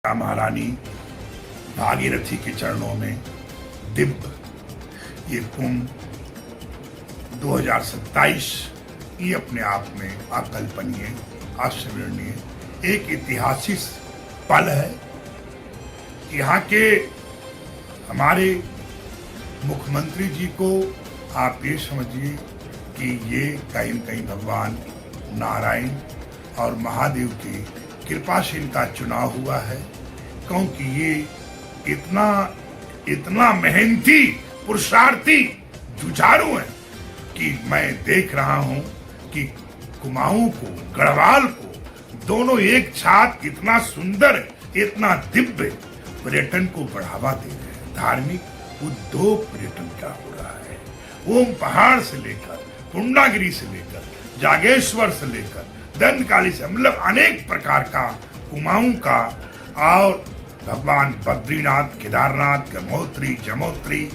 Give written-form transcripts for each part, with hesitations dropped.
महारानी भागीरथी के चरणों में दिव्य ये कुंभ 2027 ये अपने आप में अकल्पनीय, अविस्मरणीय एक ऐतिहासिक पल है। यहाँ के हमारे मुख्यमंत्री जी को आप ये समझिए कि ये कहीं न कहीं भगवान नारायण और महादेव की कृपा से इनका चुनाव हुआ है, क्योंकि ये इतना मेहनती, पुरुषार्थी, जुझारू है कि मैं देख रहा हूं कि कुमाऊं को, गढ़वाल को दोनों एक साथ इतना सुंदर, इतना दिव्य पर्यटन को बढ़ावा दे रहे हैं। धार्मिक उद्योग पर्यटन का हो रहा है। ओम पहाड़ से लेकर पूर्णागिरी से लेकर जागेश्वर से लेकर दंतकाली से, मतलब अनेक प्रकार का कुमाऊं का, और भगवान बद्रीनाथ, केदारनाथ, गंगोत्री, जमोत्री,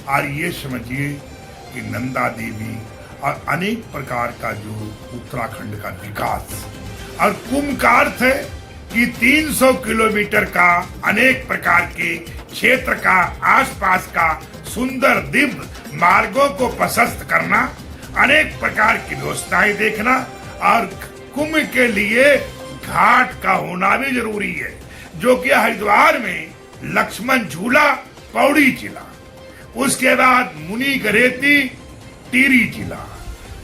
और ये समझिए कि नंदा देवी और अनेक प्रकार का जो उत्तराखंड का विकास। और कुंभ का अर्थ है कि 300 किलोमीटर का अनेक प्रकार के क्षेत्र का, आसपास का सुंदर दिव्य मार्गों को प्रशस्त करना, अनेक प्रकार की व्यवस्थाएं देखना, और कुंभ के लिए घाट का होना भी जरूरी है, जो कि हरिद्वार में लक्ष्मण झूला, पौड़ी जिला, उसके बाद मुनि गरेती, टिहरी जिला,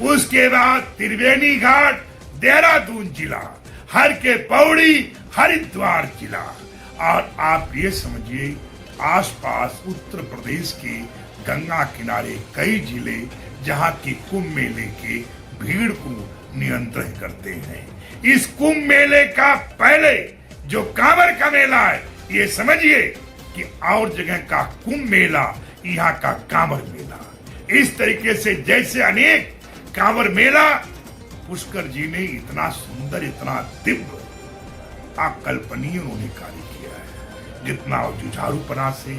उसके बाद त्रिवेणी घाट, देहरादून जिला, हर के पौड़ी, हरिद्वार जिला। और आप ये समझिए आसपास उत्तर प्रदेश के गंगा किनारे कई जिले जहाँ की कुंभ मेले के भीड़ को नियंत्रित करते हैं। इस कुंभ मेले का पहले जो कांवर का मेला है, ये समझिए कि और जगह का कुंभ मेला, यहाँ का कांवर मेला। इस तरीके से जैसे अनेक कांवर मेला पुष्कर जी ने इतना सुंदर, इतना दिव्य, अकल्पनीय उन्होंने कार्य किया है। जितना जुझारूपना से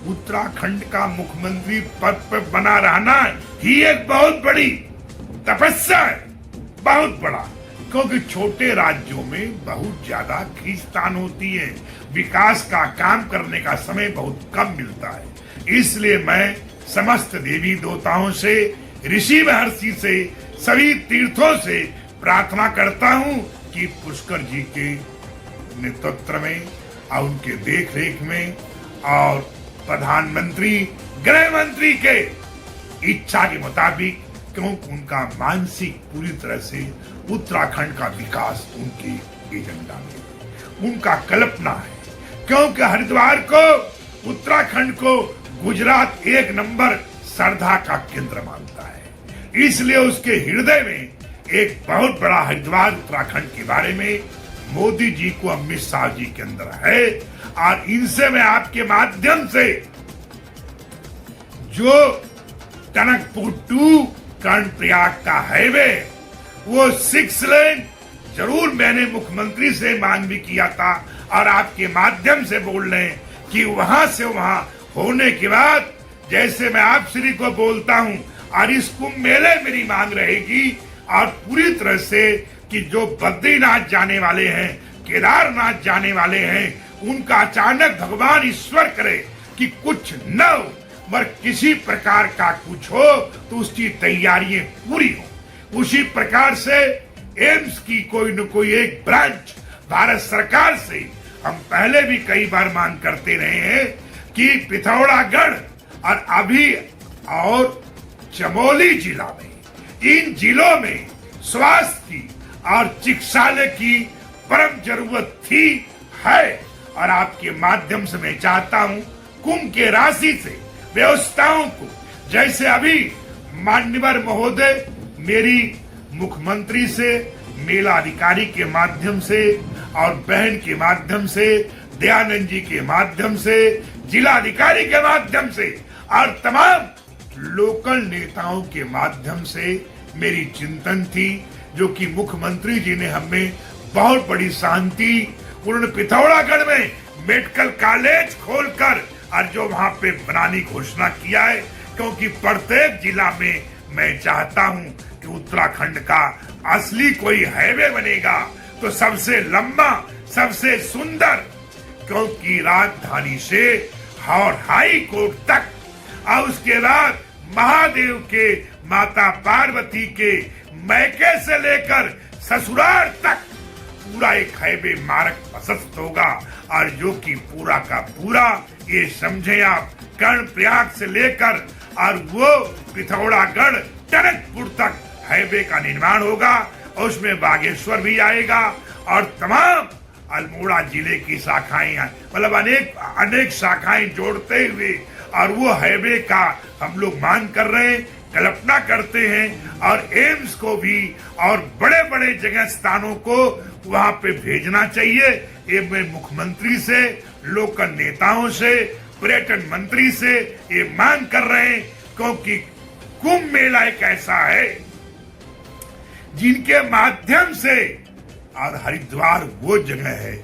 उत्तराखंड का मुख्यमंत्री पद पर बना रहना ही एक बहुत बड़ी तपस्या है, बहुत बड़ा, क्योंकि छोटे राज्यों में बहुत ज्यादा खींचतान होती है, विकास का काम करने का समय बहुत कम मिलता है। इसलिए मैं समस्त देवी देवताओं से, ऋषि महर्षि से, सभी तीर्थों से प्रार्थना करता हूँ कि पुष्कर जी के नेतृत्व में और उनके देख रेख में, और प्रधानमंत्री, गृह मंत्री के इच्छा के मुताबिक, क्योंकि उनका मानसिक पूरी तरह से उत्तराखंड का विकास उनके एजेंडा में, उनका कल्पना है। क्योंकि हरिद्वार को, उत्तराखंड को गुजरात एक नंबर श्रद्धा का केंद्र मानता है, इसलिए उसके हृदय में एक बहुत बड़ा हरिद्वार उत्तराखंड के बारे में मोदी जी को, अमित शाह जी के अंदर है। और इनसे मैं आपके माध्यम से जो टनकपुर टू कर्णप्रयाग का हाईवे, वो 6 लेन जरूर मैंने मुख्यमंत्री से मांग भी किया था, और आपके माध्यम से बोल रहे हैं कि वहां से वहां होने के बाद, जैसे मैं आप श्री को बोलता हूं, और इस कुंभ मेले मेरी मांग रहेगी, और पूरी तरह से कि जो बद्रीनाथ जाने वाले हैं, केदारनाथ जाने वाले हैं, उनका अचानक भगवान ईश्वर करे कि कुछ न हो, मगर किसी प्रकार का कुछ हो तो उसकी तैयारियां पूरी हो। उसी प्रकार से एम्स की कोई न कोई एक ब्रांच भारत सरकार से हम पहले भी कई बार मांग करते रहे हैं कि पिथौरागढ़ और अभी और चमोली जिला में, इन जिलों में स्वास्थ्य की और चिकित्सालय की परम जरूरत थी, है। और आपके माध्यम से मैं चाहता हूं कुंभ के राशि से व्यवस्थाओं को, जैसे अभी मान्यवर महोदय मेरी मुख्यमंत्री से, मेला अधिकारी के माध्यम से, और बहन के माध्यम से, दयानंद जी के माध्यम से, जिला अधिकारी के माध्यम से, और तमाम लोकल नेताओं के माध्यम से मेरी चिंतन थी, जो कि मुख्यमंत्री जी ने हमें बहुत बड़ी शांति, उन्होंने पिथौरागढ़ में मेडिकल कॉलेज खोलकर और जो वहां पे बनाने की घोषणा किया है, क्योंकि प्रत्येक जिला में मैं चाहता हूं कि उत्तराखंड का असली कोई हाईवे बनेगा तो सबसे लंबा, सबसे सुंदर, क्योंकि राजधानी से और हाई कोर्ट तक और उसके बाद महादेव के, माता पार्वती के मैके से लेकर ससुराल तक पूरा एक हाईवे मार्ग प्रशस्त होगा। और जो कि पूरा का पूरा ये समझे आप, कर्णप्रयाग से लेकर और वो पिथौरागढ़ टनकपुर तक हाईवे का निर्माण होगा और उसमें बागेश्वर भी आएगा और तमाम अल्मोड़ा जिले की शाखाएं, मतलब अनेक शाखाएं जोड़ते हुए, और वो हाईवे का हम लोग मांग कर रहे हैं, कल्पना करते हैं। और एम्स को भी और बड़े बड़े जगह स्थानों को वहां पे भेजना चाहिए। ये मैं मुख्यमंत्री से, लोकल नेताओं से, पर्यटन मंत्री से ये मांग कर रहे हैं, क्योंकि कुंभ मेला एक ऐसा है जिनके माध्यम से, और हरिद्वार वो जगह है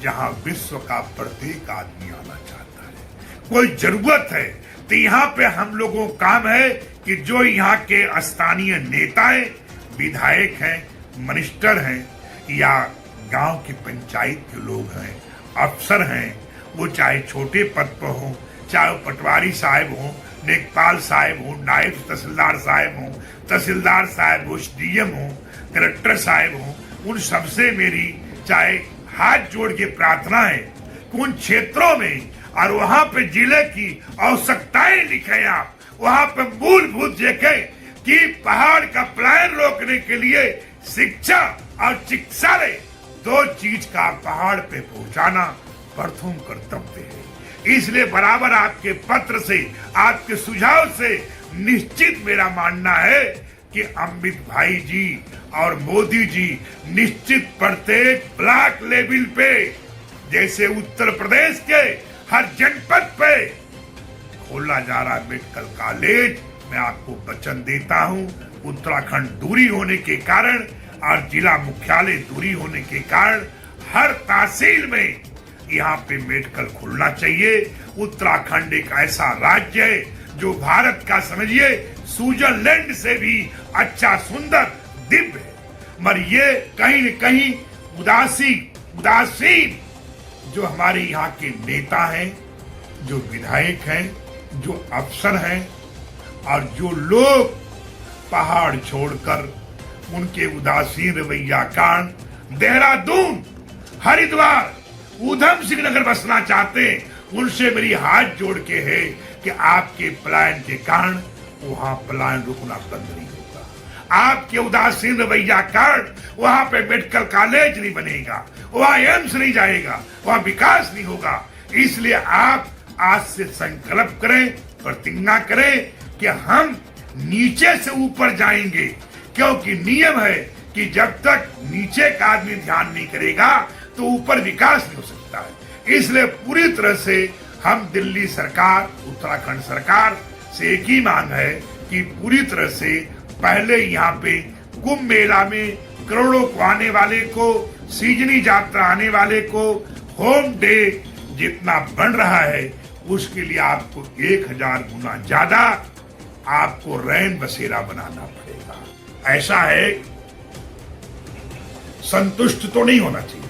जहां विश्व का प्रत्येक आदमी आना चाहता है, कोई जरूरत है। तो यहाँ पे हम लोगों का काम है कि जो यहाँ के स्थानीय नेता हैं, विधायक हैं, मिनिस्टर हैं या गांव की पंचायत के लोग हैं, अफसर हैं, वो चाहे छोटे पद पर हों, चाहे पटवारी साहब हों, लेखपाल साहब हों, नायब तहसीलदार साहब हों, तहसीलदार साहब हो, डीएम हो, कलेक्टर साहब हो, उन सबसे मेरी चाहे हाथ जोड़ के प्रार्थना है कि उन क्षेत्रों में और वहां पे जिले की आवश्यकताएं लिखे आप, वहां पे मूलभूत देखें कि पहाड़ का पलायन रोकने के लिए शिक्षा और चिकित्सालय, दो चीज का पहाड़ पे पहुंचाना प्रथम कर्तव्य है। इसलिए बराबर आपके पत्र से, आपके सुझाव से निश्चित मेरा मानना है कि अमित भाई जी और मोदी जी निश्चित प्रत्येक ब्लॉक लेवल पे, जैसे उत्तर प्रदेश के हर जनपद पे खोला जा रहा मेडिकल कॉलेज, मैं आपको वचन देता हूं, उत्तराखंड दूरी होने के कारण और जिला मुख्यालय दूरी होने के कारण हर तहसील में यहाँ पे मेडिकल खुलना चाहिए। उत्तराखंड एक ऐसा राज्य है जो भारत का समझिए स्विट्जरलैंड से भी अच्छा, सुंदर, दिव्य है, मगर ये कहीं न कहीं उदासीन जो हमारे यहाँ के नेता हैं, जो विधायक हैं, जो अफसर हैं और जो लोग पहाड़ छोड़कर उनके उदासीन रवैया कारण देहरादून, हरिद्वार, ऊधम सिंह नगर बसना चाहते हैं, उनसे मेरी हाथ जोड़ के है कि आपके पलायन के कारण वहां पलायन रुकना बंद नहीं होगा। आपके उदासीन रवैया कारण वहां पे मेडिकल कॉलेज नहीं बनेगा, वहां एम्स नहीं जाएगा, वहां विकास नहीं होगा। इसलिए आप आज से संकल्प करें, प्रतिज्ञा करें कि हम नीचे से ऊपर जाएंगे, क्योंकि नियम है कि जब तक नीचे का आदमी ध्यान नहीं करेगा तो ऊपर विकास नहीं हो सकता है। इसलिए पूरी तरह से हम दिल्ली सरकार, उत्तराखंड सरकार से एक ही मांग है कि पूरी तरह से पहले यहाँ पे कुंभ मेला में करोड़ों को आने वाले को, सीजनी यात्रा आने वाले को होम डे जितना बन रहा है, उसके लिए आपको 1000 गुना ज्यादा आपको रैन बसेरा बनाना पड़ेगा। ऐसा है, संतुष्ट तो नहीं होना चाहिए।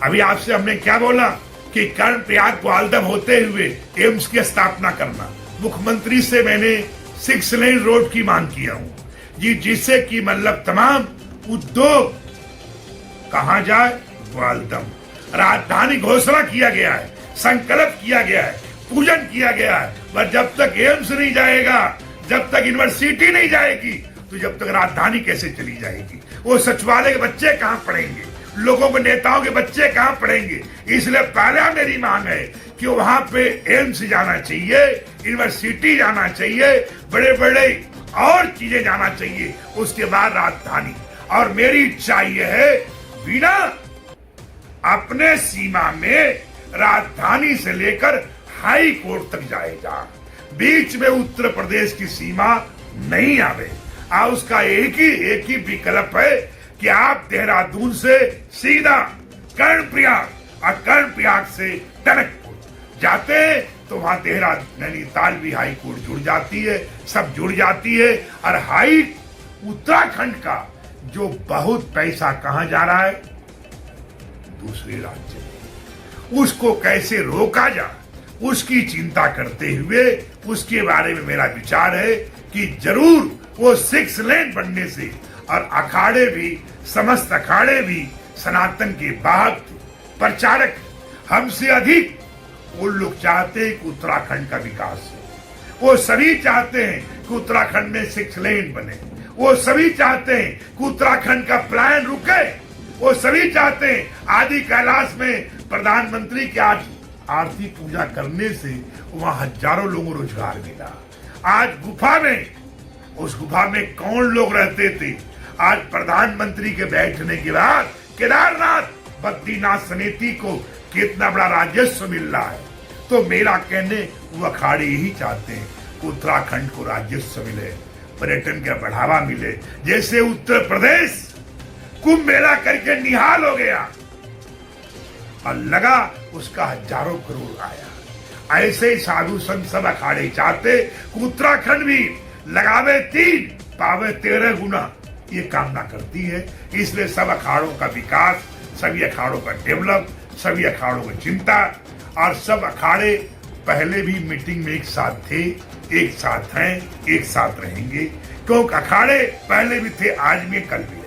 अभी आपसे हमने क्या बोला कि कर्णप्रयाग ग्वालदम होते हुए एम्स की स्थापना करना। मुख्यमंत्री से मैंने 6 लेन रोड की मांग किया हूं जी, जिससे कि मतलब तमाम उद्योग कहां जाए, ग्वालदम। राजधानी घोषणा किया गया है, संकल्प किया गया है, पूजन किया गया है, पर जब तक एम्स नहीं जाएगा, जब तक यूनिवर्सिटी नहीं जाएगी, तो जब तक राजधानी कैसे चली जाएगी? वो सचिवालय के बच्चे कहां पढ़ेंगे? लोगों के, नेताओं के बच्चे कहां पढ़ेंगे? इसलिए पहला मेरी मांग है कि वहां पे एम्स जाना चाहिए, यूनिवर्सिटी जाना चाहिए, बड़े बड़े और चीजें जाना चाहिए, उसके बाद राजधानी। और मेरी इच्छा यह है, बिना अपने सीमा में राजधानी से लेकर हाई कोर्ट तक जाएगा, बीच में उत्तर प्रदेश की सीमा नहीं आवे। और उसका एक ही विकल्प है कि आप देहरादून से सीधा कर्णप्रयाग और कर्णप्रयाग से टनकपुर जाते हैं, तो वहां देहरादून, नैनीताल भी हाई कोर्ट जुड़ जाती है, सब जुड़ जाती है। और हाई उत्तराखंड का जो बहुत पैसा कहां जा रहा है, दूसरे राज्य में, उसको कैसे रोका जाए उसकी चिंता करते हुए उसके बारे में मेरा विचार है कि जरूर वो 6 लेन बनने से, और अखाड़े भी, समस्त अखाड़े भी सनातन के वाहक थे, प्रचारक। हमसे अधिक वो लोग चाहते हैं कि उत्तराखंड का विकास हो। वो सभी चाहते हैं कि उत्तराखंड में 6 लेन बने। वो सभी चाहते हैं कि उत्तराखंड का प्लान रुके। वो सभी चाहते हैं आदि कैलाश में प्रधानमंत्री की आरती पूजा करने से वहां हजारों लोगों को रोजगार मिला। आज गुफा में, उस गुफा में कौन लोग रहते थे? आज प्रधानमंत्री के बैठने के बाद केदारनाथ बद्रीनाथ समिति को कितना बड़ा राजस्व मिल रहा है। तो मेरा कहने वो अखाड़े यही चाहते हैं उत्तराखंड को राजस्व मिले, पर्यटन का बढ़ावा मिले। जैसे उत्तर प्रदेश कुंभ मेला करके निहाल हो गया और लगा उसका हजारों करोड़ आया, ऐसे ही साधु संत सब अखाड़े चाहते कि उत्तराखंड भी लगावे 3 पावे 13 गुना, ये कामना करती है। इसलिए सब अखाड़ों का विकास, सभी अखाड़ों का डेवलप, सभी अखाड़ों की चिंता, और सब अखाड़े पहले भी मीटिंग में एक साथ थे, एक साथ हैं, एक साथ रहेंगे, क्योंकि अखाड़े पहले भी थे, आज भी, कल भी।